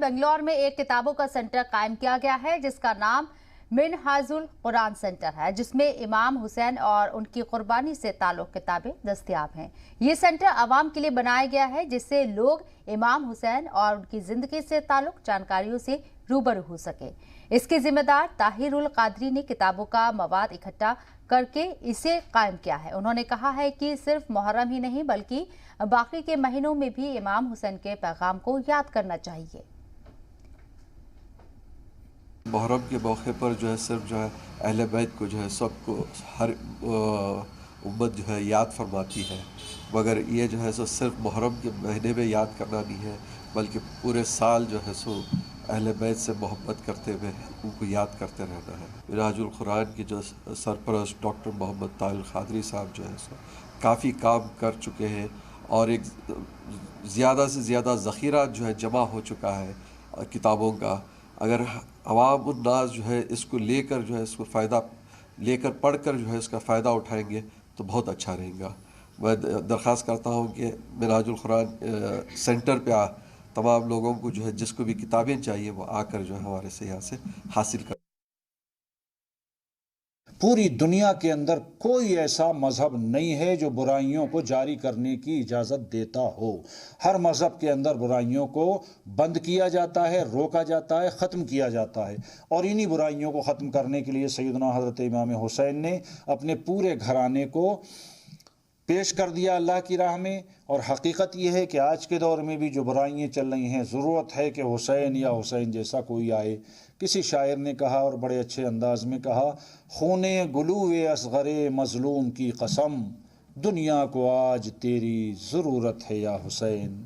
بنگلور میں ایک کتابوں کا سینٹر قائم کیا گیا ہے جس کا نام منہاجُ القرآن سینٹر ہے، جس میں امام حسین اور ان کی قربانی سے تعلق کتابیں دستیاب ہیں۔ یہ سینٹر عوام کے لیے بنایا گیا ہے جس سے لوگ امام حسین اور ان کی زندگی سے تعلق جانکاریوں سے روبرو ہو سکے۔ اس کے ذمہ دار طاہر القادری نے کتابوں کا مواد اکٹھا کر کے اسے قائم کیا ہے۔ انہوں نے کہا ہے کہ صرف محرم ہی نہیں بلکہ باقی کے مہینوں میں بھی امام حسین کے پیغام کو یاد کرنا چاہیے۔ محرم کے موقع پر صرف اہل بیت کو سب کو ہر امت یاد فرماتی ہے، مگر یہ صرف محرم کے مہینے میں یاد کرنا نہیں ہے بلکہ پورے سال سو اہل بیت سے محبت کرتے ہوئے ان کو یاد کرتے رہنا ہے۔ منہاج القرآن کے سرپرست ڈاکٹر محمد طاہر القادری صاحب سو کافی کام کر چکے ہیں اور ایک زیادہ سے زیادہ ذخیرہ جمع ہو چکا ہے کتابوں کا۔ اگر عوام الناس اس کو لے کر اس کو فائدہ لے کر پڑھ کر اس کا فائدہ اٹھائیں گے تو بہت اچھا رہے گا۔ میں درخواست کرتا ہوں کہ منہاج القرآن سینٹر پہ تمام لوگوں کو جس کو بھی کتابیں چاہیے وہ آ کر ہمارے سے یہاں سے حاصل کر۔ پوری دنیا کے اندر کوئی ایسا مذہب نہیں ہے جو برائیوں کو جاری کرنے کی اجازت دیتا ہو۔ ہر مذہب کے اندر برائیوں کو بند کیا جاتا ہے، روکا جاتا ہے، ختم کیا جاتا ہے، اور انہی برائیوں کو ختم کرنے کے لیے سیدنا حضرت امام حسین نے اپنے پورے گھرانے کو پیش کر دیا اللہ کی راہ میں۔ اور حقیقت یہ ہے کہ آج کے دور میں بھی جو برائیاں چل رہی ہیں، ضرورت ہے کہ حسین یا حسین جیسا کوئی آئے۔ کسی شاعر نے کہا اور بڑے اچھے انداز میں کہا، خون گلو اصغر مظلوم کی قسم، دنیا کو آج تیری ضرورت ہے یا حسین۔